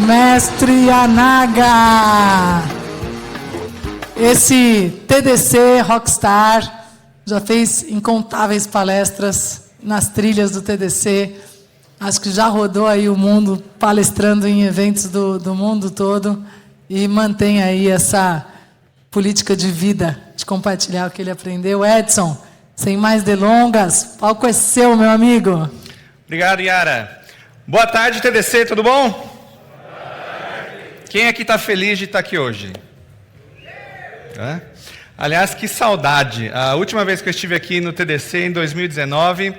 Mestre Yanaga, esse TDC Rockstar já fez incontáveis palestras nas trilhas do TDC, acho que já rodou aí o mundo palestrando em eventos do mundo todo e mantém aí essa política de vida, de compartilhar o que ele aprendeu. Edson, sem mais delongas, o palco é seu, meu amigo. Obrigado, Yara. Boa tarde, TDC, tudo bom? Quem aqui está feliz de estar aqui hoje? É? Aliás, que saudade. A última vez que eu estive aqui no TDC, em 2019,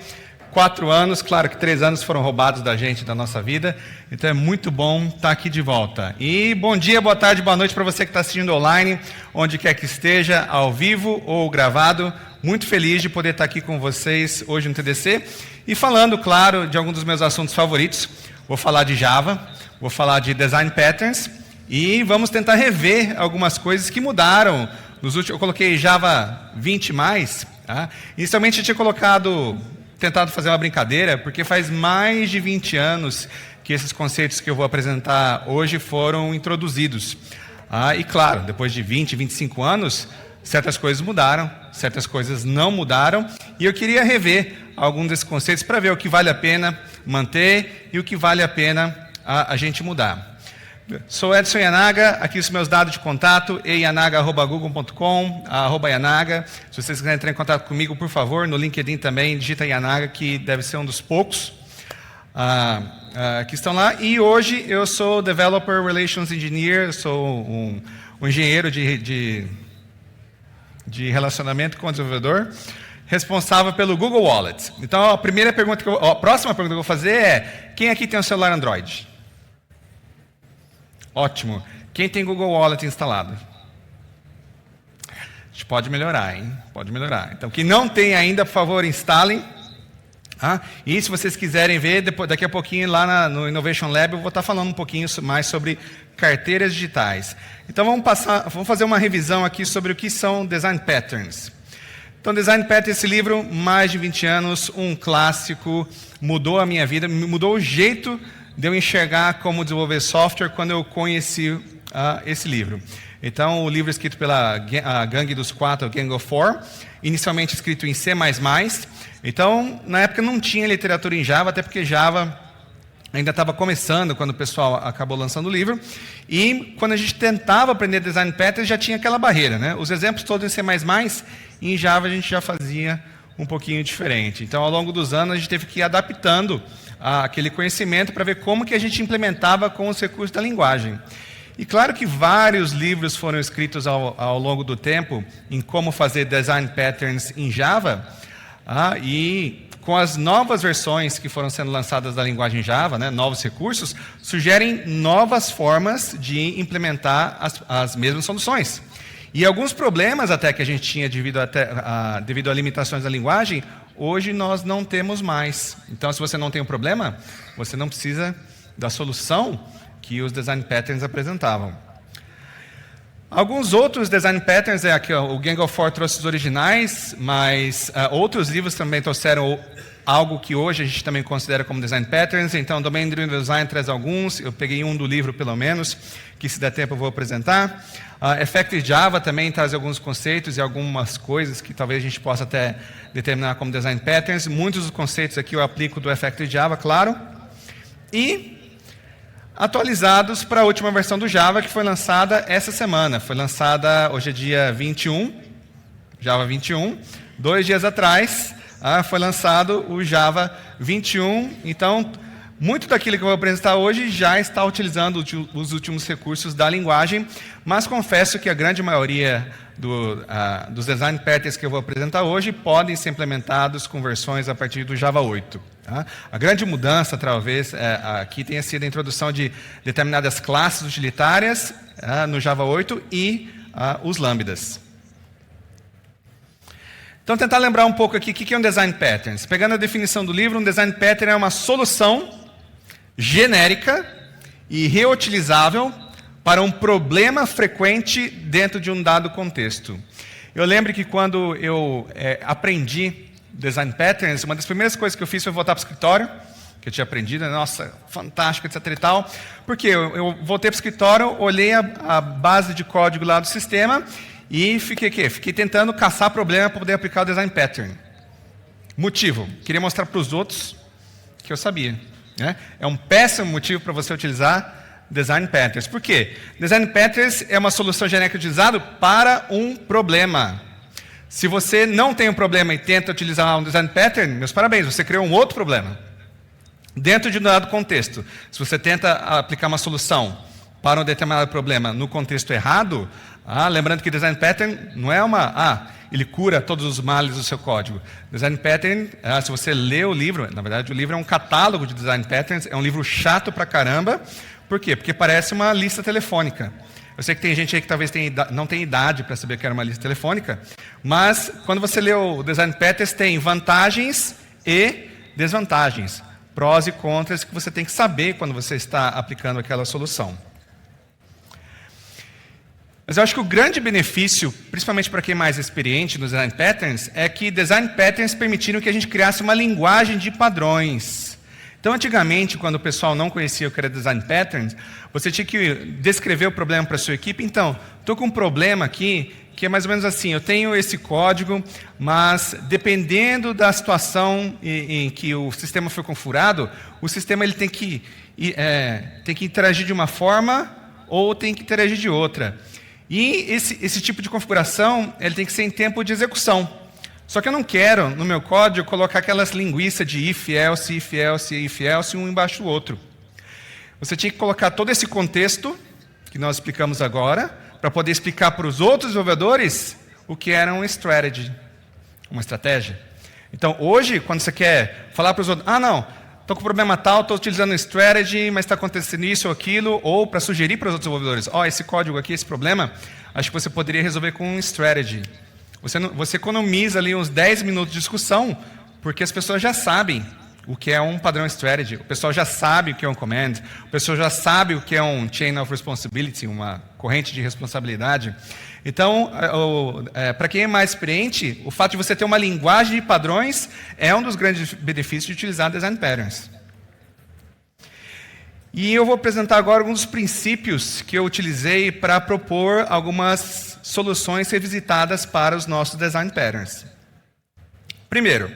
4 anos, claro que 3 anos foram roubados da gente, da nossa vida, então é muito bom estar aqui de volta. E bom dia, boa tarde, boa noite para você que está assistindo online, onde quer que esteja, ao vivo ou gravado. Muito feliz de poder estar aqui com vocês hoje no TDC e falando, claro, de alguns dos meus assuntos favoritos. Vou falar de Java, vou falar de Design Patterns e vamos tentar rever algumas coisas que mudaram. Eu coloquei Java 20+, tá? Inicialmente eu tinha tentado fazer uma brincadeira, porque faz mais de 20 anos que esses conceitos que eu vou apresentar hoje foram introduzidos. E claro, depois de 20, 25 anos, certas coisas mudaram, certas coisas não mudaram, e eu queria rever alguns desses conceitos para ver o que vale a pena manter e o que vale a pena a gente mudar. Sou Edson Yanaga, aqui os meus dados de contato, eyanaga@google.com, @Yanaga. Se vocês quiserem entrar em contato comigo, por favor, no LinkedIn também, digita Yanaga, que deve ser um dos poucos que estão lá. E hoje eu sou Developer Relations Engineer, sou um engenheiro de relacionamento com o desenvolvedor, responsável pelo Google Wallet. Então, a próxima pergunta que eu vou fazer é: quem aqui tem um celular Android? Ótimo. Quem tem Google Wallet instalado? A gente pode melhorar, hein? Pode melhorar. Então, quem não tem ainda, por favor, instalem. E se vocês quiserem ver, daqui a pouquinho lá no Innovation Lab, eu vou estar falando um pouquinho mais sobre carteiras digitais. Então, vamos fazer uma revisão aqui sobre o que são Design Patterns. Então, Design Patterns, esse livro, mais de 20 anos, um clássico, mudou a minha vida, mudou o jeito de eu enxergar como desenvolver software quando eu conheci esse livro. Então, o livro é escrito pela Gangue dos 4, Gang of 4, inicialmente escrito em C++. Então, na época não tinha literatura em Java, até porque Java ainda estava começando quando o pessoal acabou lançando o livro. E quando a gente tentava aprender Design Patterns, já tinha aquela barreira, né? Os exemplos todos em C++, e em Java a gente já fazia um pouquinho diferente. Então, ao longo dos anos, a gente teve que ir adaptando aquele conhecimento para ver como que a gente implementava com os recursos da linguagem. E claro que vários livros foram escritos ao longo do tempo em como fazer Design Patterns em Java, e com as novas versões que foram sendo lançadas da linguagem Java, né, novos recursos, sugerem novas formas de implementar as mesmas soluções. E alguns problemas até que a gente tinha devido a limitações da linguagem, hoje nós não temos mais. Então, se você não tem um problema, você não precisa da solução que os Design Patterns apresentavam. Alguns outros Design Patterns, aqui, o Gang of 4 trouxe os originais, mas outros livros também trouxeram algo que hoje a gente também considera como Design Patterns. Então, Domain Driven Design traz alguns, eu peguei um do livro pelo menos, que se der tempo eu vou apresentar. Effective Java também traz alguns conceitos e algumas coisas que talvez a gente possa até determinar como Design Patterns. Muitos dos conceitos aqui eu aplico do Effective Java, claro. E atualizados para a última versão do Java, que foi lançada essa semana. Foi lançada, hoje é dia 21, Java 21. 2 dias atrás, foi lançado o Java 21. Então, muito daquilo que eu vou apresentar hoje já está utilizando os últimos recursos da linguagem, mas confesso que a grande maioria dos Design Patterns que eu vou apresentar hoje podem ser implementados com versões a partir do Java 8. A grande mudança, talvez, aqui tenha sido a introdução de determinadas classes utilitárias no Java 8 e os lambdas. Então, tentar lembrar um pouco aqui o que é um Design Patterns. Pegando a definição do livro, um Design Pattern é uma solução genérica e reutilizável para um problema frequente dentro de um dado contexto. Eu lembro que quando eu aprendi Design Patterns, uma das primeiras coisas que eu fiz foi voltar para o escritório, que eu tinha aprendido, nossa, fantástico, etc e tal. Porque eu voltei para o escritório, olhei a base de código lá do sistema e fiquei tentando caçar problema para poder aplicar o Design Pattern. Motivo, queria mostrar para os outros que eu sabia. Né? É um péssimo motivo para você utilizar Design Patterns. Por quê? Design Patterns é uma solução genérica utilizada para um problema. Se você não tem um problema e tenta utilizar um Design Pattern, meus parabéns, você criou um outro problema. Dentro de um dado contexto, se você tenta aplicar uma solução para um determinado problema no contexto errado, lembrando que Design Pattern não é ele cura todos os males do seu código. Design Pattern, se você lê o livro, na verdade o livro é um catálogo de Design Patterns, é um livro chato pra caramba. Por quê? Porque parece uma lista telefônica. Eu sei que tem gente aí que talvez não tenha idade para saber que era uma lista telefônica, mas quando você lê o Design Patterns, tem vantagens e desvantagens, prós e contras que você tem que saber quando você está aplicando aquela solução. Mas eu acho que o grande benefício, principalmente para quem é mais experiente nos Design Patterns, é que Design Patterns permitiram que a gente criasse uma linguagem de padrões. Então, antigamente, quando o pessoal não conhecia o que era Design Patterns, você tinha que descrever o problema para a sua equipe. Então, estou com um problema aqui, que é mais ou menos assim, eu tenho esse código, mas dependendo da situação em que o sistema foi configurado, o sistema ele tem que interagir de uma forma ou tem que interagir de outra. E esse tipo de configuração ele tem que ser em tempo de execução. Só que eu não quero, no meu código, colocar aquelas linguiças de if, else, if, else, if, else, um embaixo do outro. Você tinha que colocar todo esse contexto, que nós explicamos agora, para poder explicar para os outros desenvolvedores o que era uma strategy, uma estratégia. Então, hoje, quando você quer falar para os outros, não, estou com problema tal, estou utilizando strategy, mas está acontecendo isso ou aquilo, ou para sugerir para os outros desenvolvedores, esse código aqui, esse problema, acho que você poderia resolver com um strategy. Você economiza ali uns 10 minutos de discussão, porque as pessoas já sabem o que é um padrão strategy, o pessoal já sabe o que é um command, o pessoal já sabe o que é um chain of responsibility, uma corrente de responsabilidade. Então, para quem é mais experiente, o fato de você ter uma linguagem de padrões é um dos grandes benefícios de utilizar Design Patterns. E eu vou apresentar agora alguns dos princípios que eu utilizei para propor algumas soluções revisitadas para os nossos Design Patterns. Primeiro,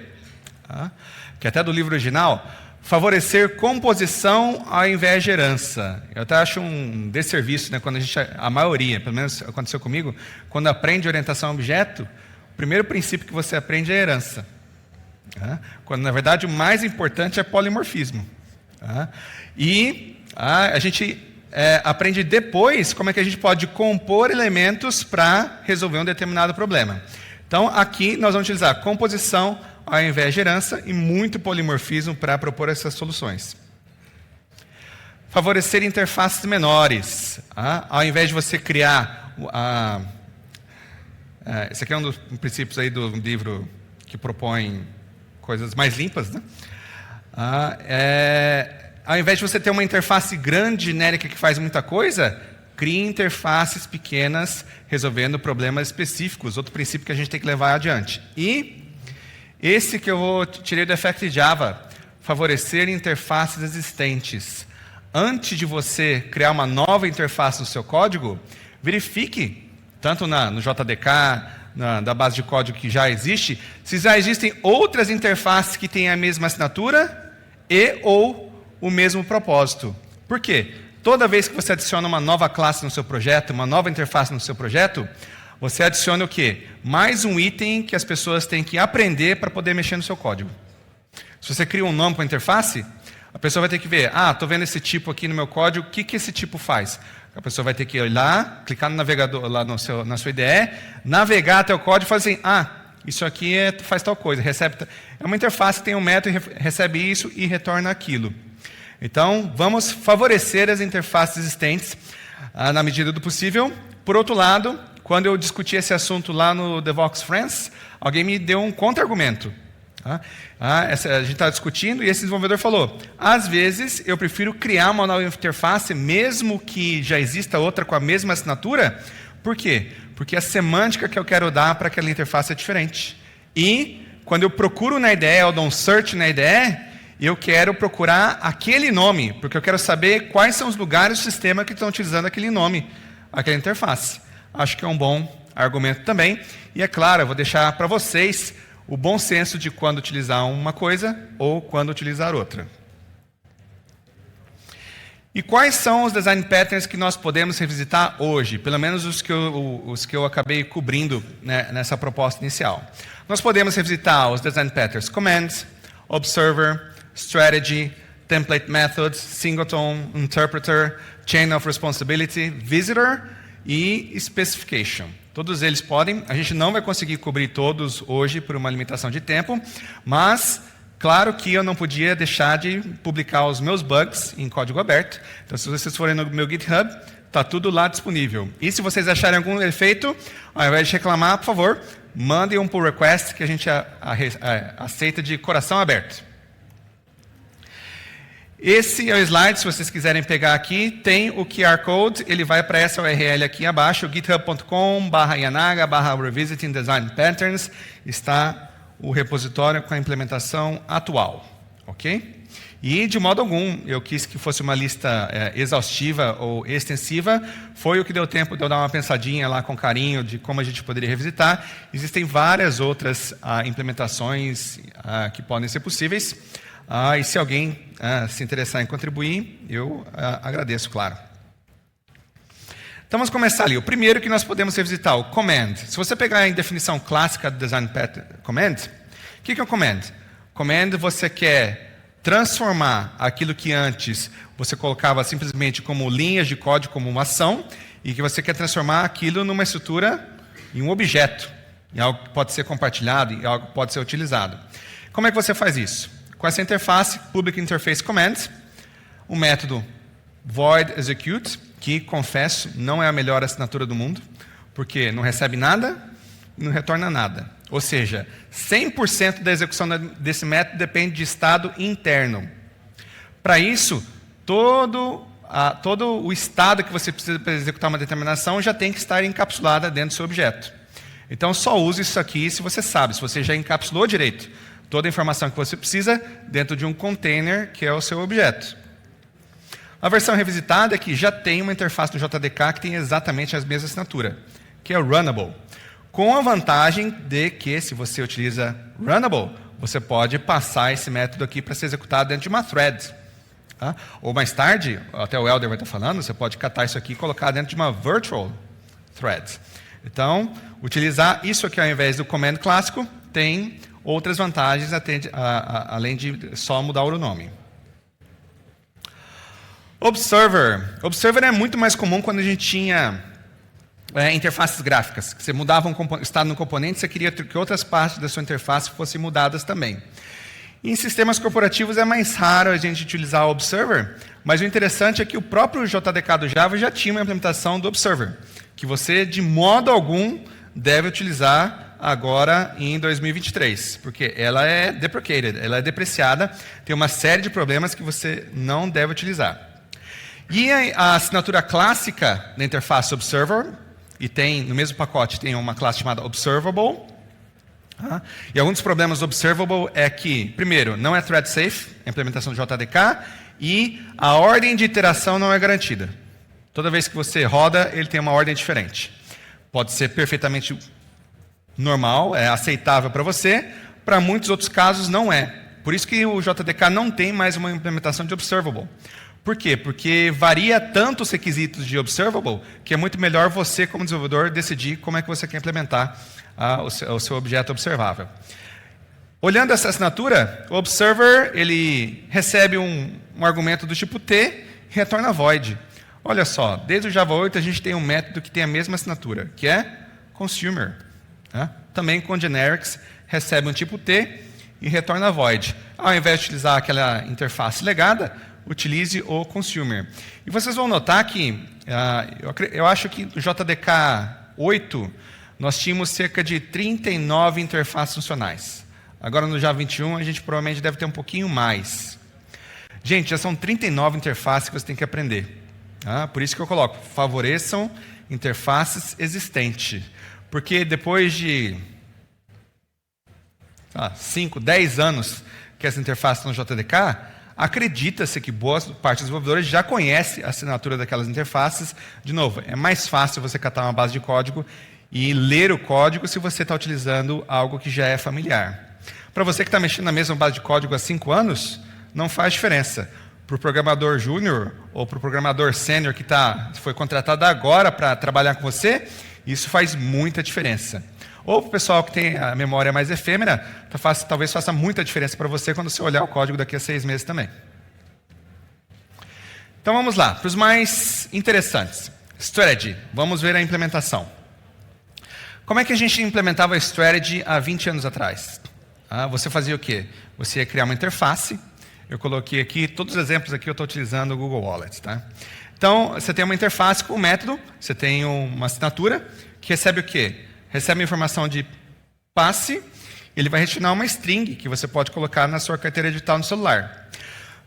que até do livro original, favorecer composição ao invés de herança. Eu até acho um desserviço, né, quando a maioria, pelo menos aconteceu comigo, quando aprende orientação a objeto, o primeiro princípio que você aprende é herança. Quando, na verdade, o mais importante é polimorfismo. E a gente aprende depois como é que a gente pode compor elementos para resolver um determinado problema. Então, aqui nós vamos utilizar composição ao invés de herança e muito polimorfismo para propor essas soluções. Favorecer interfaces menores. Ao invés de você criar... esse aqui é um dos princípios aí do livro que propõe coisas mais limpas, né? Ao invés de você ter uma interface grande, genérica, que faz muita coisa, crie interfaces pequenas, resolvendo problemas específicos. Outro princípio que a gente tem que levar adiante. E esse que eu tirei do Effective Java, favorecer interfaces existentes. Antes de você criar uma nova interface no seu código, verifique, tanto no JDK, da base de código que já existe, se já existem outras interfaces que têm a mesma assinatura e ou o mesmo propósito. Por quê? Toda vez que você adiciona uma nova classe no seu projeto, uma nova interface no seu projeto, você adiciona o quê? Mais um item que as pessoas têm que aprender para poder mexer no seu código. Se você cria um nome para a interface, a pessoa vai ter que ver, estou vendo esse tipo aqui no meu código, o que esse tipo faz? A pessoa vai ter que ir lá, clicar no navegador, lá na sua IDE, navegar até o código e falar assim, isso aqui faz tal coisa. É uma interface que tem um método, recebe isso e retorna aquilo. Então, vamos favorecer as interfaces existentes na medida do possível. Por outro lado, quando eu discuti esse assunto lá no DevOps Friends, alguém me deu um contra-argumento. A gente estava discutindo e esse desenvolvedor falou, às vezes eu prefiro criar uma nova interface, mesmo que já exista outra com a mesma assinatura. Por quê? Porque a semântica que eu quero dar para aquela interface é diferente. E quando eu procuro na IDE, eu dou um search na IDE, eu quero procurar aquele nome, porque eu quero saber quais são os lugares do sistema que estão utilizando aquele nome, aquela interface. Acho que é um bom argumento também. E é claro, eu vou deixar para vocês o bom senso de quando utilizar uma coisa ou quando utilizar outra. E quais são os design patterns que nós podemos revisitar hoje? Pelo menos os que eu acabei cobrindo, né, nessa proposta inicial. Nós podemos revisitar os design patterns Command, Observer, Strategy, Template Methods, Singleton, Interpreter, Chain of Responsibility, Visitor e Specification. Todos eles podem. A gente não vai conseguir cobrir todos hoje por uma limitação de tempo, mas claro que eu não podia deixar de publicar os meus bugs em código aberto. Então, se vocês forem no meu GitHub, está tudo lá disponível. E se vocês acharem algum defeito, ao invés de reclamar, por favor, mandem um pull request que a gente aceita de coração aberto. Esse é o slide, se vocês quiserem pegar aqui, tem o QR Code, ele vai para essa URL aqui abaixo, github.com/yanaga/revisiting design patterns, está o repositório com a implementação atual, ok? E, de modo algum, eu quis que fosse uma lista exaustiva ou extensiva, foi o que deu tempo de eu dar uma pensadinha lá com carinho de como a gente poderia revisitar. Existem várias outras implementações que podem ser possíveis, e se alguém se interessar em contribuir, eu agradeço, claro. Então, vamos começar ali. O primeiro que nós podemos revisitar, o Command. Se você pegar a definição clássica do Design Pattern Command, o que é o Command? Command, você quer transformar aquilo que antes você colocava simplesmente como linhas de código, como uma ação, e que você quer transformar aquilo numa estrutura, em um objeto, em algo que pode ser compartilhado, em algo que pode ser utilizado. Como é que você faz isso? Com essa interface, Public Interface Commands, o método void execute, que, confesso, não é a melhor assinatura do mundo, porque não recebe nada e não retorna nada. Ou seja, 100% da execução desse método depende de estado interno. Para isso, todo o estado que você precisa para executar uma determinação já tem que estar encapsulada dentro do seu objeto. Então, só use isso aqui se você sabe, se você já encapsulou direito toda a informação que você precisa dentro de um container que é o seu objeto. A versão revisitada é que já tem uma interface do JDK que tem exatamente a mesma assinatura, que é o Runnable. Com a vantagem de que, se você utiliza Runnable, você pode passar esse método aqui para ser executado dentro de uma thread. Tá? Ou mais tarde, até o Helder vai estar falando, você pode catar isso aqui e colocar dentro de uma virtual thread. Então, utilizar isso aqui ao invés do command clássico tem outras vantagens, além de só mudar o nome. Observer. Observer é muito mais comum quando a gente tinha interfaces gráficas. Você mudava um estado no componente, você queria que outras partes da sua interface fossem mudadas também. E em sistemas corporativos é mais raro a gente utilizar o Observer, mas o interessante é que o próprio JDK do Java já tinha uma implementação do Observer, que você, de modo algum, deve utilizar agora em 2023, porque ela é deprecated, ela é depreciada, tem uma série de problemas que você não deve utilizar. E a assinatura clássica da interface Observer, e tem, no mesmo pacote, tem uma classe chamada Observable. E alguns dos problemas do Observable é que, primeiro, não é thread safe, a implementação do JDK, e a ordem de iteração não é garantida. Toda vez que você roda, ele tem uma ordem diferente. Pode ser perfeitamente normal, é aceitável para você, para muitos outros casos não é. Por isso que o JDK não tem mais uma implementação de Observable. Por quê? Porque varia tanto os requisitos de Observable que é muito melhor você, como desenvolvedor, decidir como é que você quer implementar o seu objeto observável. Olhando essa assinatura, o Observer ele recebe um argumento do tipo T e retorna void. Olha só, desde o Java 8 a gente tem um método que tem a mesma assinatura, que é Consumer. Também com generics, recebe um tipo T e retorna void. Ao invés de utilizar aquela interface legada, utilize o Consumer. E vocês vão notar que, eu acho que no JDK 8, nós tínhamos cerca de 39 interfaces funcionais. Agora no Java 21, a gente provavelmente deve ter um pouquinho mais. Gente, já são 39 interfaces que você tem que aprender. Por isso que eu coloco, favoreçam interfaces existentes. Porque depois de 5, 10 anos que essa interface no JDK, acredita-se que boa parte dos desenvolvedores já conhece a assinatura daquelas interfaces. De novo, é mais fácil você catar uma base de código e ler o código se você está utilizando algo que já é familiar. Para você que está mexendo na mesma base de código há 5 anos, não faz diferença. Para o programador júnior ou para o programador sênior que foi contratado agora para trabalhar com você, isso faz muita diferença. Ou para o pessoal que tem a memória mais efêmera, talvez faça muita diferença para você quando você olhar o código daqui a 6 meses também. Então vamos lá, para os mais interessantes. Strategy, vamos ver a implementação. Como é que a gente implementava a Strategy há 20 anos atrás? Você fazia o quê? Você ia criar uma interface. Eu coloquei aqui, todos os exemplos aqui eu estou utilizando o Google Wallet. Tá? Então, você tem uma interface com um método, você tem uma assinatura, que recebe o quê? Recebe informação de passe, ele vai retornar uma string que você pode colocar na sua carteira digital no celular.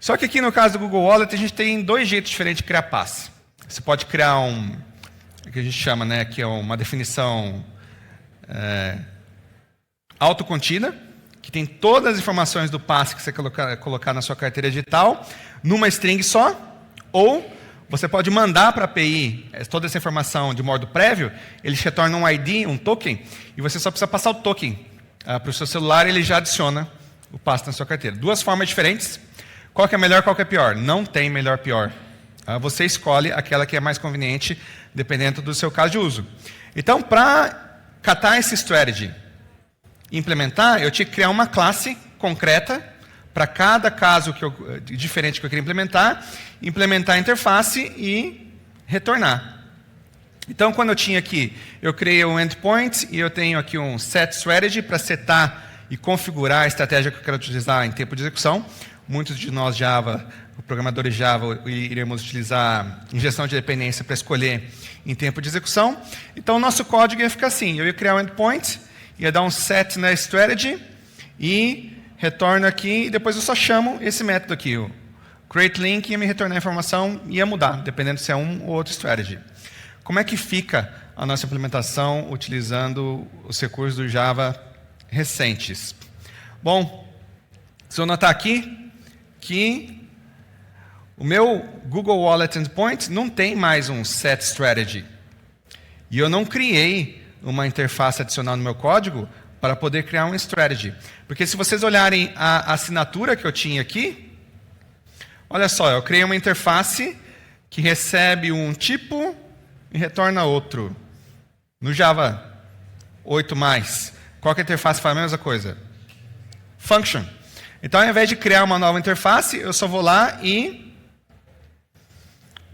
Só que aqui no caso do Google Wallet, a gente tem 2 jeitos diferentes de criar passe. Você pode criar o que a gente chama, né, que é uma definição autocontida, que tem todas as informações do passe que você colocar na sua carteira digital, numa string só, ou você pode mandar para a API toda essa informação de modo prévio, ele retorna um ID, um token, e você só precisa passar o token para o seu celular e ele já adiciona o passe na sua carteira. 2 formas diferentes. Qual que é melhor, qual que é pior? Não tem melhor pior. Você escolhe aquela que é mais conveniente, dependendo do seu caso de uso. Então, para catar esse strategy e implementar, eu tinha que criar uma classe concreta para cada caso diferente que eu queria implementar a interface e retornar. Então, quando eu tinha aqui, eu criei um endpoint e eu tenho aqui um set strategy para setar e configurar a estratégia que eu quero utilizar em tempo de execução. Muitos de nós programadores Java, iremos utilizar injeção de dependência para escolher em tempo de execução. Então, o nosso código ia ficar assim, eu ia criar um endpoint, ia dar um set na strategy e retorno aqui, e depois eu só chamo esse método aqui, o createLink, ia me retornar a informação e ia mudar, dependendo se é um ou outro strategy. Como é que fica a nossa implementação utilizando os recursos do Java recentes? Bom, se eu notar aqui que o meu Google Wallet Endpoint não tem mais um set strategy. E eu não criei uma interface adicional no meu código para poder criar um strategy. Porque se vocês olharem a assinatura que eu tinha aqui, olha só, eu criei uma interface que recebe um tipo e retorna outro. No Java 8+, qual que é a interface faz a mesma coisa? Function. Então, ao invés de criar uma nova interface, eu só vou lá e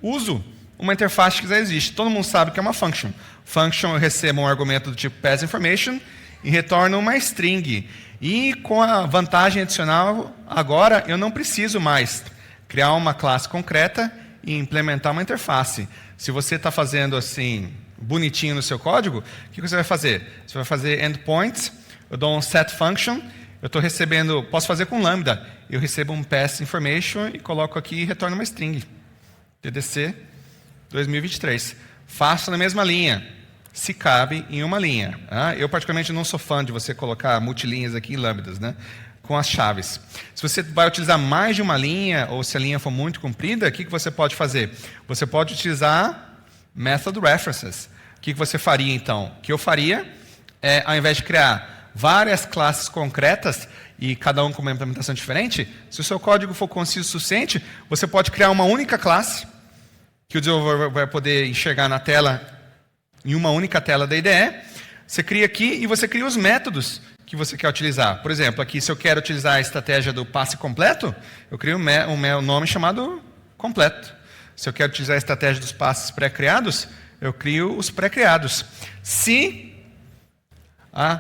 uso uma interface que já existe. Todo mundo sabe que é uma function. Function, eu recebo um argumento do tipo passInformation e retorno uma string. E com a vantagem adicional, agora eu não preciso mais criar uma classe concreta e implementar uma interface. Se você está fazendo assim, bonitinho no seu código, o que você vai fazer? Você vai fazer endpoints, eu dou um set function, eu estou recebendo, posso fazer com Lambda, eu recebo um passInformation e coloco aqui e retorno uma string. TDC 2023. Faço na mesma linha, se cabe em uma linha. Eu particularmente não sou fã de você colocar multilinhas aqui em lambdas, né, com as chaves. Se você vai utilizar mais de uma linha, ou se a linha for muito comprida, o que você pode fazer? Você pode utilizar method references. O que você faria então? O que eu faria é, ao invés de criar várias classes concretas, e cada um com uma implementação diferente, se o seu código for conciso o suficiente, você pode criar uma única classe, que o desenvolvedor vai poder enxergar na tela, em uma única tela da IDE. Você cria aqui e você cria os métodos que você quer utilizar. Por exemplo, aqui se eu quero utilizar a estratégia do passe completo, eu crio um nome chamado completo. Se eu quero utilizar a estratégia dos passes pré-criados, eu crio os pré-criados. Se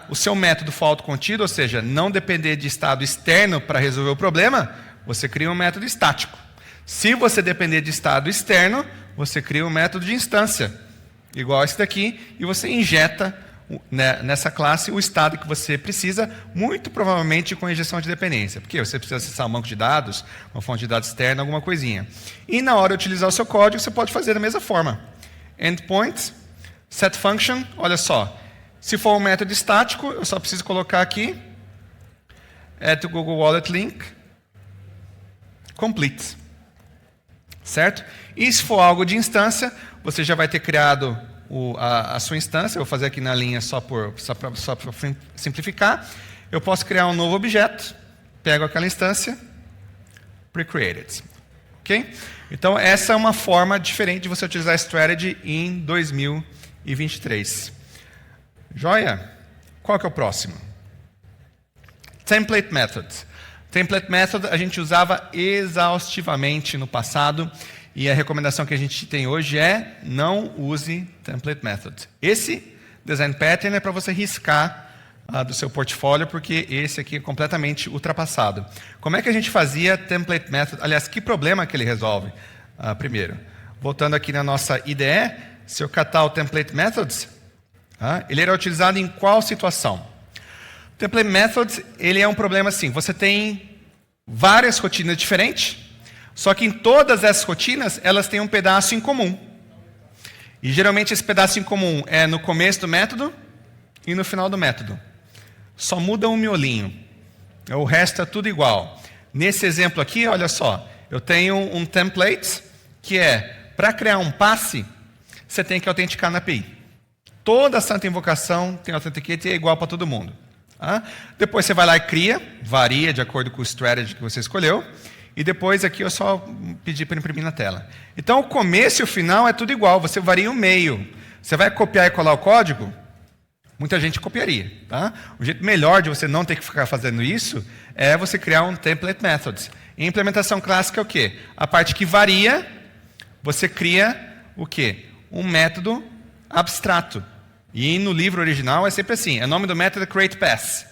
o seu método for autocontido, ou seja, não depender de estado externo para resolver o problema, você cria um método estático. Se você depender de estado externo, você cria um método de instância, igual esse daqui, e você injeta nessa classe o estado que você precisa, muito provavelmente com injeção de dependência, porque você precisa acessar um banco de dados, uma fonte de dados externa, alguma coisinha. E na hora de utilizar o seu código, você pode fazer da mesma forma. Endpoint, Set function, olha só. Se for um método estático, eu só preciso colocar aqui add to Google Wallet link complete. Certo? E se for algo de instância, você já vai ter criado a sua instância. Eu vou fazer aqui na linha só para simplificar. Eu posso criar um novo objeto, pego aquela instância, pre-created. Ok? Então, essa é uma forma diferente de você utilizar Strategy em 2023. Joia? Qual que é o próximo? Template Method. Template Method a gente usava exaustivamente no passado e a recomendação que a gente tem hoje é não use Template Method. Esse Design Pattern é para você riscar do seu portfólio, porque esse aqui é completamente ultrapassado. Como é que a gente fazia Template Method? Aliás, que problema que ele resolve? Primeiro, voltando aqui na nossa IDE, se eu catar o Template Methods, ele era utilizado em qual situação? O Template Methods, ele é um problema assim, você tem várias rotinas diferentes, só que em todas essas rotinas, elas têm um pedaço em comum. E geralmente esse pedaço em comum é no começo do método e no final do método. Só muda um miolinho. O resto é tudo igual. Nesse exemplo aqui, olha só, eu tenho um template que é, para criar um passe, você tem que autenticar na API. Toda santa invocação tem authenticate e é igual para todo mundo. Depois você vai lá e cria, varia de acordo com o strategy que você escolheu, e depois aqui eu só pedi para imprimir na tela. Então o começo e o final é tudo igual, você varia o meio. Você vai copiar e colar o código? Muita gente copiaria. O jeito melhor de você não ter que ficar fazendo isso é você criar um Template Methods. Em implementação clássica é o quê? A parte que varia, você cria o quê? Um método abstrato. E no livro original é sempre assim. O nome do método é createPass.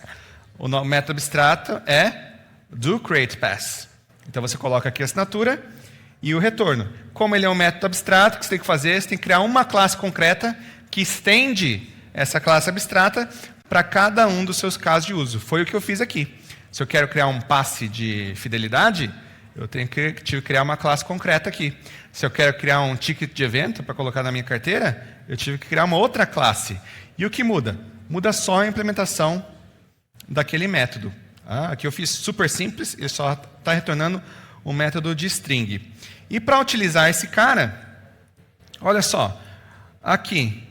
O método abstrato é doCreatePass. Então você coloca aqui a assinatura e o retorno. Como ele é um método abstrato, o que você tem que fazer? Você tem que criar uma classe concreta que estende essa classe abstrata para cada um dos seus casos de uso. Foi o que eu fiz aqui. Se eu quero criar um passe de fidelidade, eu tive que criar uma classe concreta aqui. Se eu quero criar um ticket de evento para colocar na minha carteira, eu tive que criar uma outra classe. E o que muda? Muda só a implementação daquele método. Aqui eu fiz super simples, ele só está retornando o método de string. E para utilizar esse cara, olha só, aqui,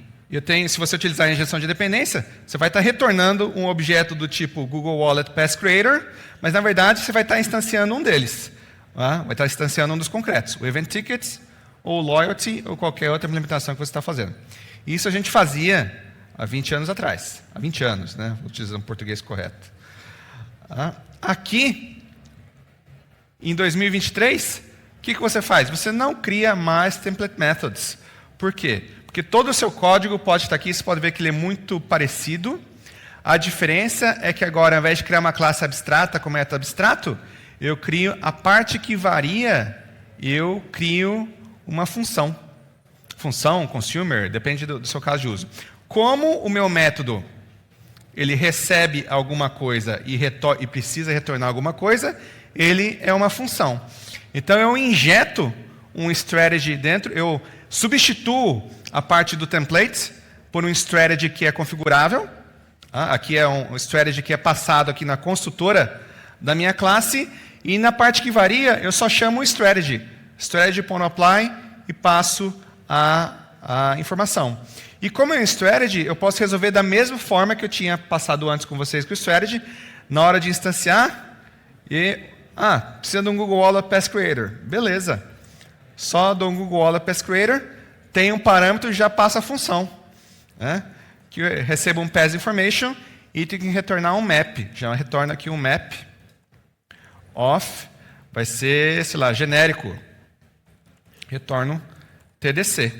se você utilizar a injeção de dependência, você vai estar retornando um objeto do tipo Google Wallet Pass Creator, mas na verdade você vai estar instanciando um deles. Vai estar instanciando um dos concretos, o Event Tickets, ou Loyalty, ou qualquer outra implementação que você está fazendo. Isso a gente fazia há 20 anos atrás. Há 20 anos, né? Utilizando o português correto. Aqui, em 2023, o que você faz? Você não cria mais Template Methods. Por quê? Porque todo o seu código pode estar aqui, você pode ver que ele é muito parecido. A diferença é que agora, ao invés de criar uma classe abstrata com método abstrato, eu crio a parte que varia, eu crio uma função. Função, consumer, depende do seu caso de uso. Como o meu método ele recebe alguma coisa e precisa retornar alguma coisa, ele é uma função. Então eu injeto um strategy dentro, eu substituo a parte do template por um strategy que é configurável. Aqui é um strategy que é passado aqui na construtora da minha classe, e na parte que varia, eu só chamo o strategy. Strategy.apply e passo a informação. E como é um strategy, eu posso resolver da mesma forma que eu tinha passado antes com vocês com o strategy, na hora de instanciar, precisa de um Google Wallet Pass Creator. Beleza. Só do Google Wallet Pass Creator, tem um parâmetro e já passa a função. Que eu recebo um Pass Information e tem que retornar um map. Já retorna aqui um map. Off, vai ser, sei lá, genérico. Retorno TDC.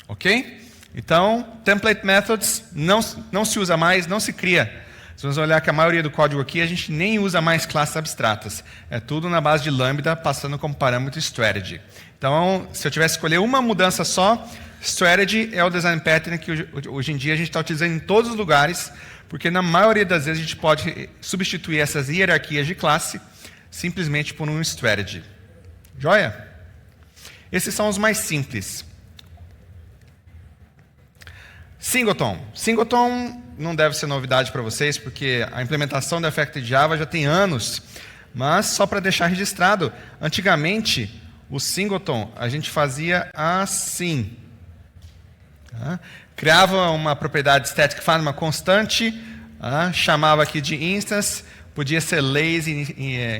Ok? Então, Template Methods não se usa mais, não se cria. Se você olhar que a maioria do código aqui, a gente nem usa mais classes abstratas. É tudo na base de Lambda, passando como parâmetro Strategy. Então, se eu tivesse que escolher uma mudança só, Strategy é o design pattern que hoje em dia a gente está utilizando em todos os lugares, porque na maioria das vezes a gente pode substituir essas hierarquias de classe simplesmente por um Strategy. Joia? Esses são os mais simples. Singleton. Singleton não deve ser novidade para vocês, porque a implementação do Effective Java já tem anos. Mas só para deixar registrado, antigamente o Singleton a gente fazia assim. Tá? Criava uma propriedade static find, uma constante, chamava aqui de instance, podia ser lazy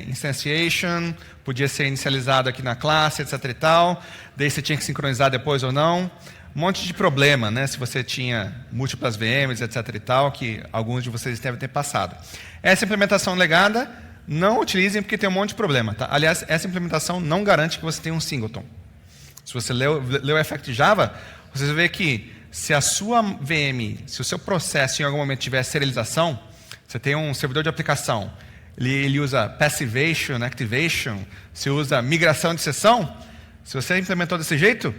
instantiation, podia ser inicializado aqui na classe, etc e tal. Daí você tinha que sincronizar depois ou não. Um monte de problema, né? Se você tinha múltiplas VMs, etc e tal, que alguns de vocês devem ter passado. Essa implementação legada, não utilizem porque tem um monte de problema. Tá? Aliás, essa implementação não garante que você tenha um singleton. Se você leu o Effective Java, você vai ver que se a sua VM, se o seu processo em algum momento tiver serialização, você tem um servidor de aplicação, ele usa passivation, activation, você usa migração de sessão, se você implementou desse jeito,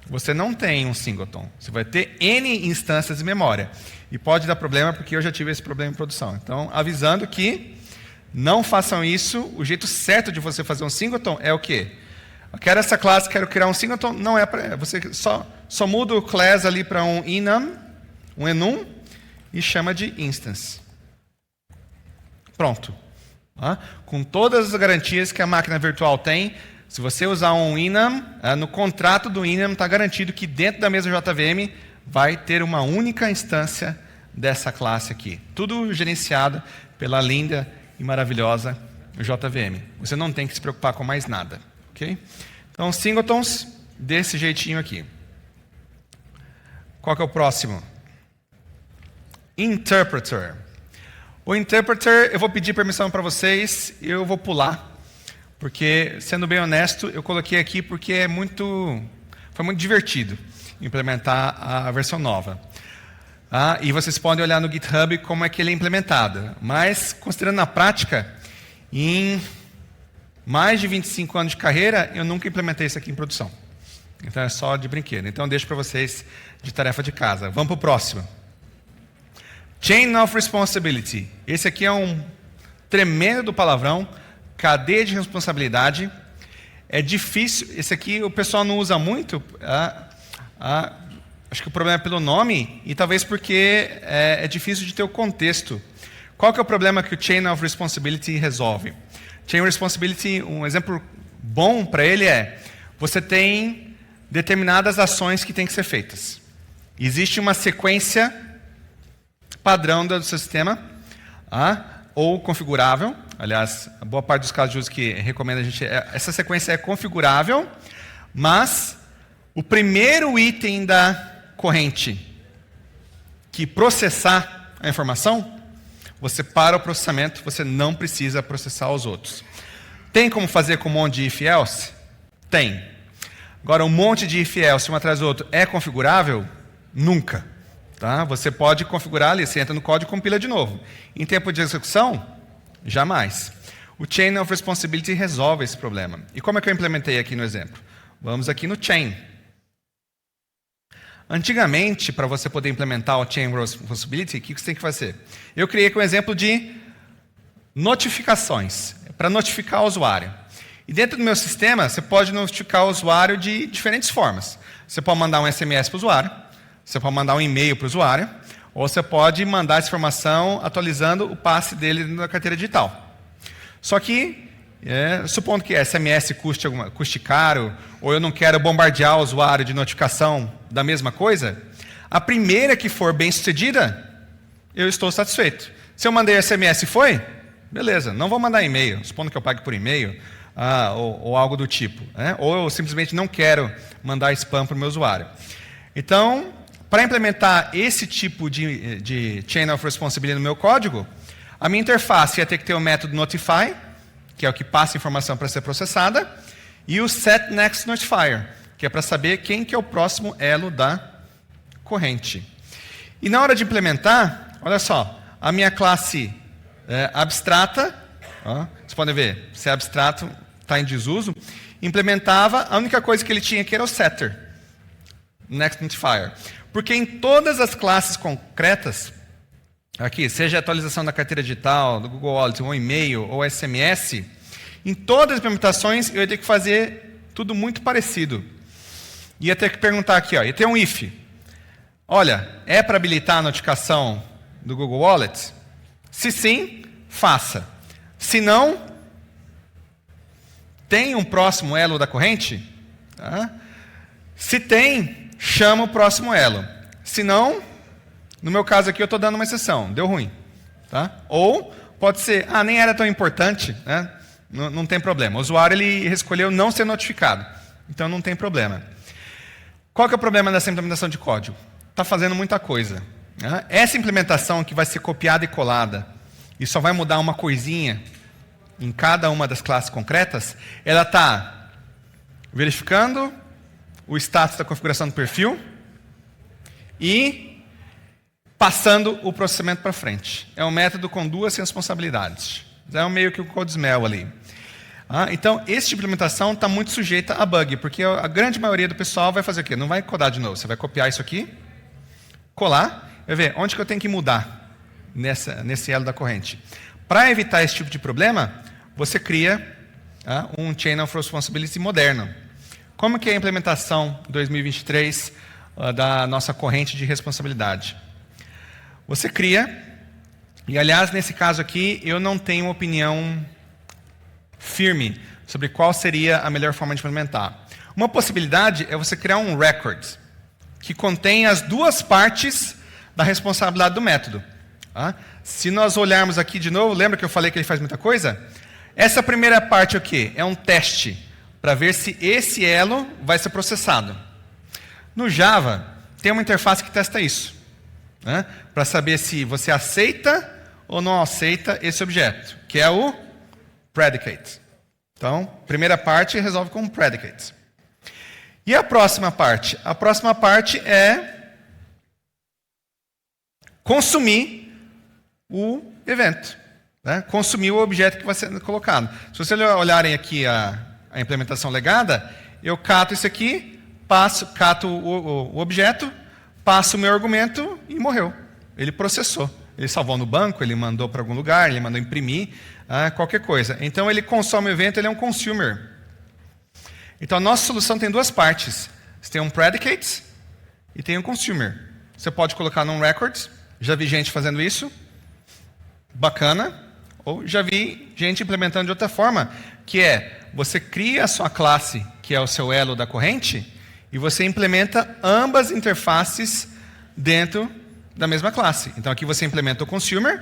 você não tem um singleton. Você vai ter N instâncias de memória. E pode dar problema, porque eu já tive esse problema em produção. Então, avisando que não façam isso. O jeito certo de você fazer um singleton é o quê? Eu quero essa classe, quero criar um singleton. Não é para... Você só muda o class ali para um enum, um enum, e chama de instance. Pronto. Com todas as garantias que a máquina virtual tem. Se você usar um enum, no contrato do enum está garantido que dentro da mesma JVM vai ter uma única instância dessa classe aqui. Tudo gerenciado pela linda e maravilhosa JVM. Você não tem que se preocupar com mais nada. Okay? Então, singletons, desse jeitinho aqui. Qual que é o próximo? Interpreter. O interpreter, eu vou pedir permissão para vocês, eu vou pular. Porque, sendo bem honesto, eu coloquei aqui porque foi muito divertido implementar a versão nova. E vocês podem olhar no GitHub como é que ele é implementado. Mas, considerando na prática, em mais de 25 anos de carreira, eu nunca implementei isso aqui em produção. Então, é só de brinquedo. Então, eu deixo para vocês de tarefa de casa. Vamos para o próximo. Chain of Responsibility. Esse aqui é um tremendo palavrão. Cadeia de responsabilidade. É difícil. Esse aqui o pessoal não usa muito. Acho que o problema é pelo nome e talvez porque é difícil de ter o contexto. Qual que é o problema que o Chain of Responsibility resolve? Chain of Responsibility, um exemplo bom para ele é: você tem determinadas ações que têm que ser feitas. Existe uma sequência padrão do seu sistema, ou configurável. Aliás, a boa parte dos casos de uso que recomenda a gente... Essa sequência é configurável, mas o primeiro item da corrente que processar a informação, você para o processamento, você não precisa processar os outros. Tem como fazer com um monte de if-else? Tem. Agora, um monte de if-else, um atrás do outro, é configurável? Nunca. Tá? Você pode configurar ali, você entra no código e compila de novo. Em tempo de execução, jamais. O Chain of Responsibility resolve esse problema. E como é que eu implementei aqui no exemplo? Vamos aqui no Chain. Antigamente, para você poder implementar o Chain of Responsibility, o que você tem que fazer? Eu criei aqui um exemplo de notificações, para notificar o usuário. E dentro do meu sistema, você pode notificar o usuário de diferentes formas. Você pode mandar um SMS para o usuário, você pode mandar um e-mail para o usuário, ou você pode mandar essa informação atualizando o passe dele na carteira digital. Só que, supondo que SMS custe caro, ou eu não quero bombardear o usuário de notificação da mesma coisa, a primeira que for bem sucedida, eu estou satisfeito. Se eu mandei SMS e foi, beleza, não vou mandar e-mail, supondo que eu pague por e-mail, ou algo do tipo. Ou eu simplesmente não quero mandar spam para o meu usuário. Então, para implementar esse tipo de Chain of Responsibility no meu código, a minha interface ia ter que ter o método Notify, que é o que passa a informação para ser processada, e o SetNextNotifier, que é para saber quem que é o próximo elo da corrente. E na hora de implementar, olha só, a minha classe abstrata, vocês podem ver, se é abstrato, está em desuso, implementava, a única coisa que ele tinha aqui era o setter, Next Notifier. Porque em todas as classes concretas, aqui, seja a atualização da carteira digital, do Google Wallet, ou e-mail, ou SMS, em todas as implementações eu ia ter que fazer tudo muito parecido. Ia ter que perguntar aqui, ia ter um if. olha, é para habilitar a notificação do Google Wallet? Se sim, faça. Se não, tem um próximo elo da corrente? Tá? Se tem, chama o próximo elo. Se não, no meu caso aqui eu estou dando uma exceção, deu ruim. Tá? Ou pode ser, nem era tão importante, né? Não tem problema. O usuário ele escolheu não ser notificado, então não tem problema. Qual que é o problema dessa implementação de código? Está fazendo muita coisa. Né? Essa implementação que vai ser copiada e colada, e só vai mudar uma coisinha em cada uma das classes concretas, ela está verificando o status da configuração do perfil e passando o processamento para frente. É um método com duas responsabilidades. É meio que o CodeSmell ali. Então, esse tipo de implementação está muito sujeita a bug, porque a grande maioria do pessoal vai fazer o quê? Não vai codar de novo. Você vai copiar isso aqui, colar, vai ver onde que eu tenho que mudar nesse elo da corrente. Para evitar esse tipo de problema, você cria um Chain of Responsibility moderno. Como que é a implementação 2023 da nossa corrente de responsabilidade? Você cria, e aliás, nesse caso aqui, eu não tenho uma opinião firme sobre qual seria a melhor forma de implementar. Uma possibilidade é você criar um record que contém as duas partes da responsabilidade do método. Se nós olharmos aqui de novo, lembra que eu falei que ele faz muita coisa? Essa primeira parte é o quê? É um teste para ver se esse elo vai ser processado. No Java, tem uma interface que testa isso, né? Para saber se você aceita ou não aceita esse objeto, que é o predicate. Então, primeira parte resolve com predicate. E a próxima parte? A próxima parte é consumir o evento, né? Consumir o objeto que vai ser colocado. Se vocês olharem aqui a implementação legada, eu cato isso aqui, cato o objeto, passo o meu argumento e morreu. Ele processou. Ele salvou no banco, ele mandou para algum lugar, ele mandou imprimir, qualquer coisa. Então, ele consome o evento, ele é um consumer. Então, a nossa solução tem duas partes. Você tem um predicate e tem um consumer. Você pode colocar num record. Já vi gente fazendo isso. Bacana. Ou já vi gente implementando de outra forma, que é, você cria a sua classe, que é o seu elo da corrente, e você implementa ambas interfaces dentro da mesma classe. Então, aqui você implementa o consumer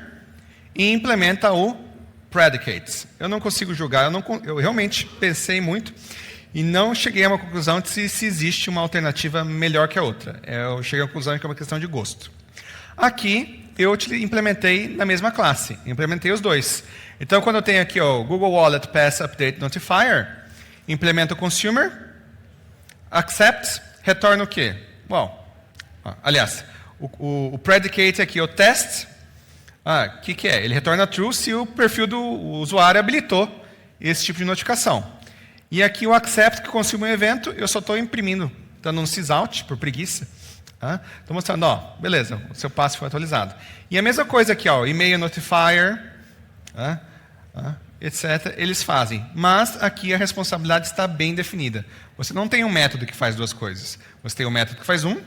e implementa o predicate. Eu não consigo julgar, eu realmente pensei muito e não cheguei a uma conclusão de se existe uma alternativa melhor que a outra. Eu cheguei à conclusão que é uma questão de gosto. Aqui, eu implementei na mesma classe. Implementei os dois. Então, quando eu tenho aqui o Google Wallet Pass Update Notifier, implemento o consumer, accept, retorna o quê? Bom, aliás, o predicate aqui, o test, o que é? Ele retorna true se o perfil do usuário habilitou esse tipo de notificação. E aqui o accept, que consome um evento, eu só estou imprimindo, dando um sysout, por preguiça. Estou mostrando, beleza, o seu passo foi atualizado. E a mesma coisa aqui, e-mail notifier, etc. Eles fazem. Mas aqui a responsabilidade está bem definida. Você não tem um método que faz duas coisas. Você tem um método que faz um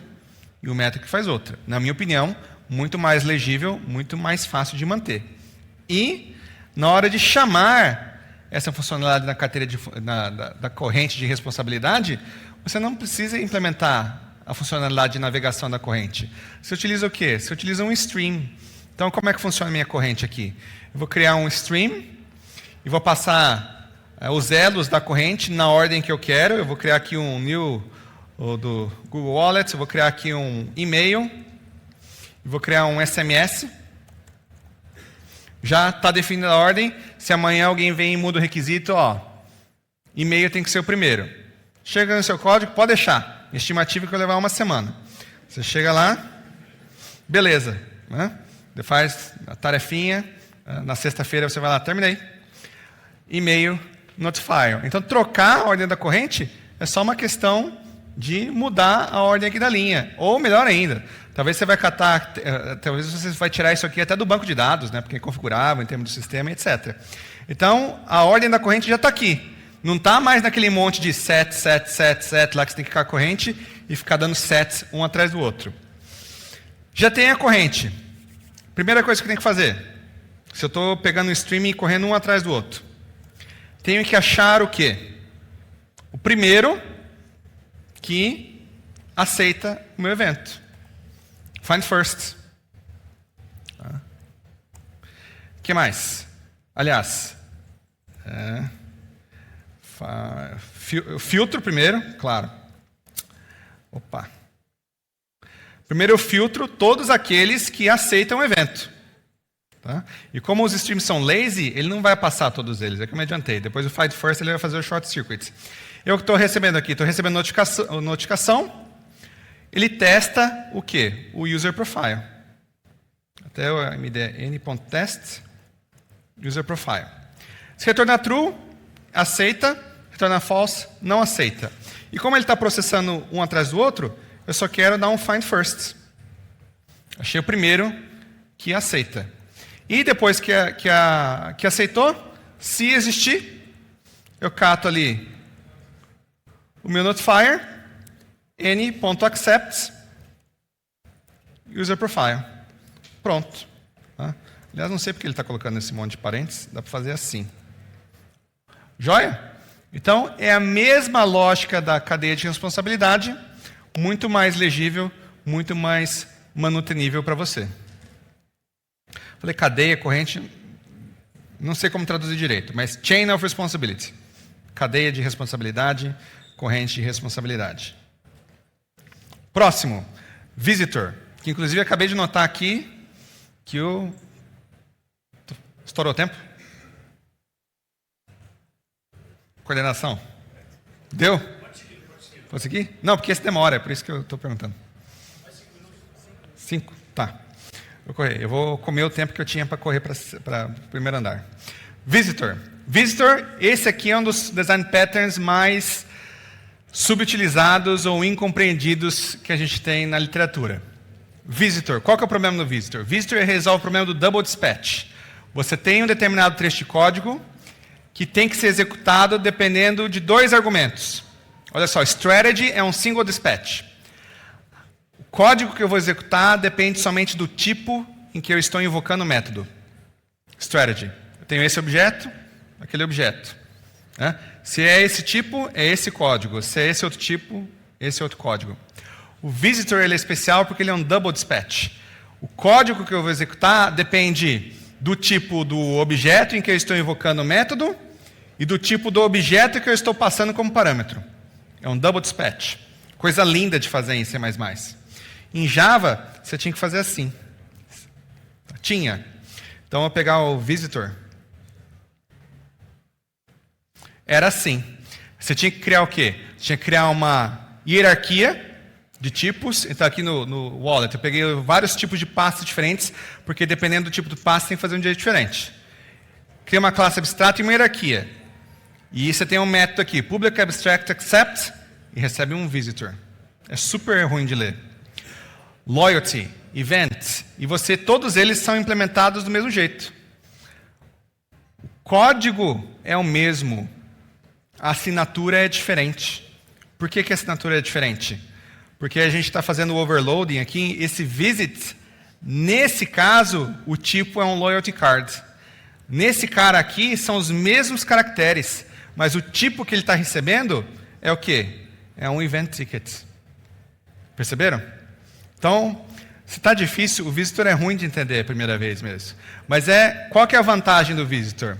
e um método que faz outra. Na minha opinião, muito mais legível, muito mais fácil de manter. E, na hora de chamar essa funcionalidade na carteira da corrente de responsabilidade, você não precisa implementar a funcionalidade de navegação da corrente. Você utiliza o quê? Você utiliza um stream. Então, como é que funciona a minha corrente aqui? Eu vou criar um stream e vou passar os elos da corrente na ordem que eu quero. Eu vou criar aqui um new do Google Wallet, eu vou criar aqui um e-mail, vou criar um SMS. Já está definida a ordem. Se amanhã alguém vem e muda o requisito, e-mail tem que ser o primeiro. Chega no seu código, pode deixar. Estimativa que vai levar uma semana. Você chega lá, beleza, né? Você faz a tarefinha, na sexta-feira você vai lá, terminei. E-mail, notifier. Então, trocar a ordem da corrente é só uma questão de mudar a ordem aqui da linha. Ou, melhor ainda, talvez você vai catar, talvez você vai tirar isso aqui até do banco de dados, né? Porque é configurável em termos do sistema, etc. Então, a ordem da corrente já está aqui. Não está mais naquele monte de set lá que você tem que ficar a corrente e ficar dando sets um atrás do outro. Já tem a corrente. Primeira coisa que eu tenho que fazer, se eu estou pegando um streaming e correndo um atrás do outro, tenho que achar o quê? O primeiro que aceita o meu evento. Find first. O que mais? Aliás, filtro primeiro, claro. Opa. Primeiro eu filtro todos aqueles que aceitam o evento. Tá? E como os streams são lazy, ele não vai passar todos eles, é que eu me adiantei. Depois o find first ele vai fazer o short circuit. Eu estou recebendo aqui, estou recebendo notificação. Ele testa o quê? O user profile. Até o n.test user profile. Se retornar true, aceita. Retornar false, não aceita. E como ele está processando um atrás do outro, eu só quero dar um find first. Achei o primeiro que aceita. E depois que aceitou, se existir, eu cato ali o meu notifier, n.accept user profile. Pronto. Tá? Aliás, não sei porque ele está colocando esse monte de parênteses, dá para fazer assim. Joia? Então, é a mesma lógica da cadeia de responsabilidade, muito mais legível, muito mais manutenível para você. Falei cadeia, corrente, não sei como traduzir direito, mas chain of responsibility. Cadeia de responsabilidade, corrente de responsabilidade. Próximo, visitor, que inclusive acabei de notar aqui que o... Estourou o tempo? Coordenação? Deu? Pode seguir? Não, porque esse demora, é por isso que eu estou perguntando. 5? Tá. Eu vou comer o tempo que eu tinha para correr para o primeiro andar. Visitor. Visitor, esse aqui é um dos design patterns mais subutilizados ou incompreendidos que a gente tem na literatura. Visitor. Qual que é o problema do visitor? Visitor resolve o problema do double dispatch. Você tem um determinado trecho de código que tem que ser executado dependendo de dois argumentos. Olha só, strategy é um single dispatch. O código que eu vou executar depende somente do tipo em que eu estou invocando o método. Strategy. Eu tenho esse objeto, aquele objeto. Né? Se é esse tipo, é esse código. Se é esse outro tipo, esse outro código. O visitor ele é especial porque ele é um double dispatch. O código que eu vou executar depende do tipo do objeto em que eu estou invocando o método e do tipo do objeto que eu estou passando como parâmetro. É um double dispatch. Coisa linda de fazer em C++. Em Java, você tinha que fazer assim. Tinha. Então, eu vou pegar o visitor. Era assim. Você tinha que criar o quê? Você tinha que criar uma hierarquia de tipos. Então, aqui no wallet, eu peguei vários tipos de pastas diferentes, porque dependendo do tipo do pasta, tem que fazer um jeito diferente. Cria uma classe abstrata e uma hierarquia. E você tem um método aqui, public abstract accept, e recebe um visitor. É super ruim de ler. Loyalty, event, e todos eles são implementados do mesmo jeito. O código é o mesmo, a assinatura é diferente. Por que a assinatura é diferente? Porque a gente está fazendo o overloading aqui, esse visit, nesse caso, o tipo é um loyalty card. Nesse cara aqui, são os mesmos caracteres, mas o tipo que ele está recebendo é o quê? É um event ticket. Perceberam? Então, se está difícil, o visitor é ruim de entender a primeira vez mesmo. Mas qual que é a vantagem do visitor?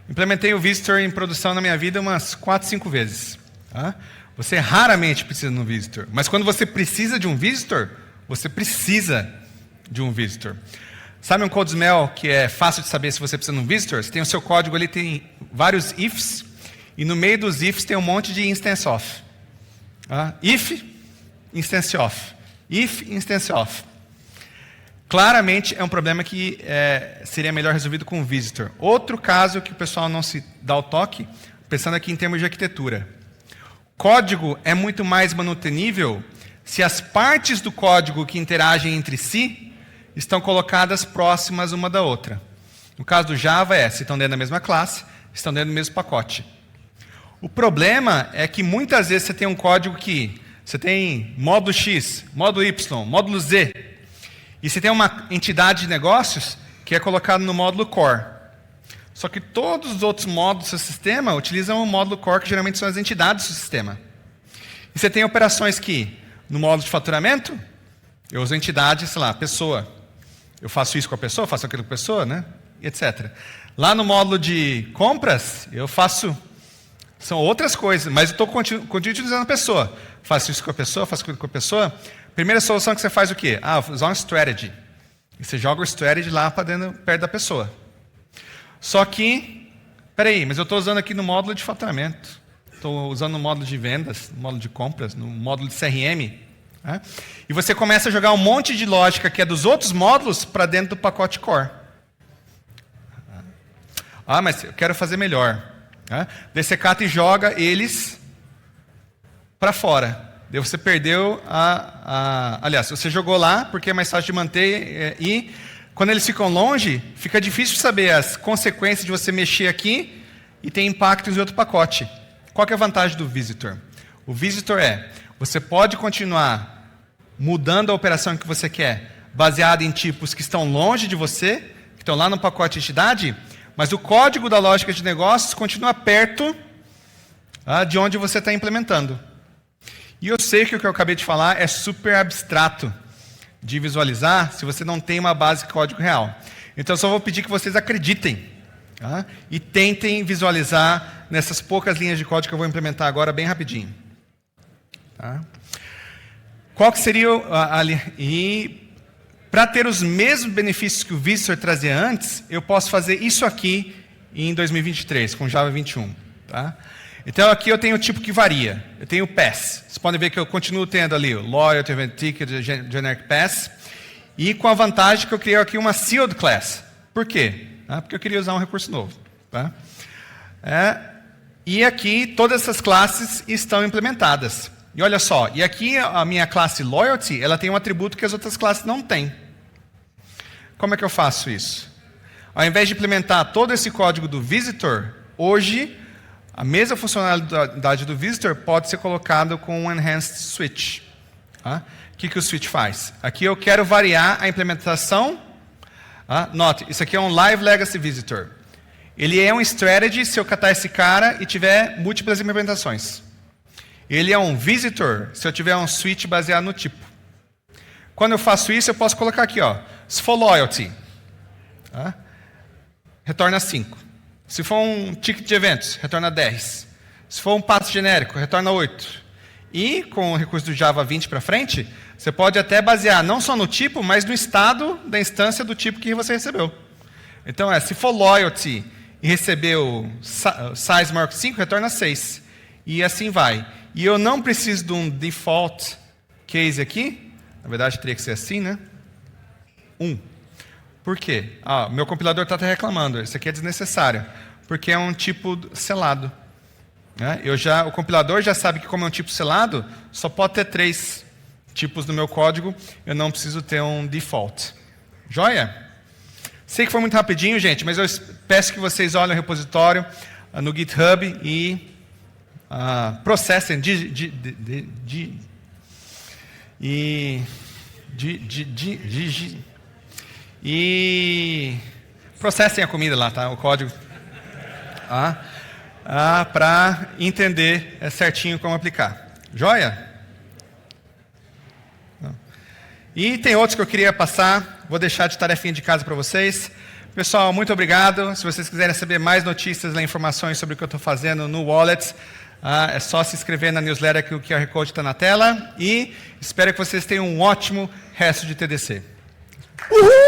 Implementei o visitor em produção na minha vida umas 4, 5 vezes. Tá? Você raramente precisa de um visitor. Mas quando você precisa de um visitor, você precisa de um visitor. Sabe um code smell que é fácil de saber se você precisa de um visitor? Você tem o seu código ali, tem vários ifs, e no meio dos ifs tem um monte de instance of. If, instance of. If, instance of. Claramente é um problema que seria melhor resolvido com um visitor. Outro caso que o pessoal não se dá o toque, pensando aqui em termos de arquitetura. Código é muito mais manutenível se as partes do código que interagem entre si estão colocadas próximas uma da outra. No caso do Java se estão dentro da mesma classe, estão dentro do mesmo pacote. O problema é que muitas vezes você tem um código que você tem módulo X, módulo Y, módulo Z, E você tem uma entidade de negócios que é colocada no módulo Core. Só que todos os outros módulos do seu sistema utilizam o módulo Core, que geralmente são as entidades do sistema. E você tem operações que, no módulo de faturamento, eu uso a entidade, sei lá, pessoa. Eu faço isso com a pessoa, faço aquilo com a pessoa, né? E etc. Lá no módulo de compras, eu faço... São outras coisas, mas eu estou continuo utilizando a pessoa. Faço isso com a pessoa, faço aquilo com a pessoa. Primeira solução que você faz o quê? Usar um strategy. E você joga o strategy lá para dentro, perto da pessoa. Só que, peraí, mas eu estou usando aqui no módulo de faturamento. Estou usando no módulo de vendas, no módulo de compras, no módulo de CRM. Né? E você começa a jogar um monte de lógica que é dos outros módulos para dentro do pacote Core. Mas eu quero fazer melhor. Né? Daí você cata e joga eles para fora. Daí você perdeu aliás, você jogou lá porque é mais fácil de manter e quando eles ficam longe, fica difícil saber as consequências de você mexer aqui e tem impacto em outro pacote. Qual que é a vantagem do Visitor? O Visitor você pode continuar mudando a operação que você quer, baseado em tipos que estão longe de você, que estão lá no pacote entidade, mas o código da lógica de negócios continua perto de onde você está implementando. E eu sei que o que eu acabei de falar é super abstrato de visualizar se você não tem uma base de código real. Então, eu só vou pedir que vocês acreditem e tentem visualizar nessas poucas linhas de código que eu vou implementar agora bem rapidinho. Tá? Qual que seria e para ter os mesmos benefícios que o Visitor trazia antes, eu posso fazer isso aqui em 2023, com Java 21. Tá? Então, aqui eu tenho o tipo que varia. Eu tenho o Pass. Vocês podem ver que eu continuo tendo ali o Loyalty, Event Ticket, Generic Pass. E com a vantagem que eu criei aqui uma Sealed Class. Por quê? Porque eu queria usar um recurso novo. Tá? E aqui, todas essas classes estão implementadas. E olha só, e aqui a minha classe Loyalty, ela tem um atributo que as outras classes não têm. Como é que eu faço isso? Ao invés de implementar todo esse código do Visitor, hoje, a mesma funcionalidade do Visitor pode ser colocada com um Enhanced Switch. O que o Switch faz? Aqui eu quero variar a implementação. Note, isso aqui é um Live Legacy Visitor. Ele é um strategy se eu catar esse cara e tiver múltiplas implementações. Ele é um Visitor se eu tiver um switch baseado no tipo. Quando eu faço isso, eu posso colocar aqui, se for Loyalty, retorna 5. Se for um ticket de eventos, retorna 10. Se for um passo genérico, retorna 8. E com o recurso do Java 20 para frente, você pode até basear não só no tipo, mas no estado da instância do tipo que você recebeu. Então, se for Loyalty e receber o size maior que 5, retorna 6. E assim vai. E eu não preciso de um default case aqui. Na verdade, teria que ser assim, né? 1. Por quê? Meu compilador está até reclamando. Isso aqui é desnecessário. Porque é um tipo selado. Né? O compilador já sabe que como é um tipo selado, só pode ter 3 tipos no meu código. Eu não preciso ter um default. Joia? Sei que foi muito rapidinho, gente, mas eu peço que vocês olhem o repositório no GitHub e processem e processem a comida lá, tá? O código. Para entender certinho como aplicar. Joia? E tem outros que eu queria passar. Vou deixar de tarefinha de casa para vocês. Pessoal, muito obrigado. Se vocês quiserem saber mais notícias e informações sobre o que eu estou fazendo no Wallet, é só se inscrever na newsletter que o QR Code está na tela. E espero que vocês tenham um ótimo resto de TDC. Uhul!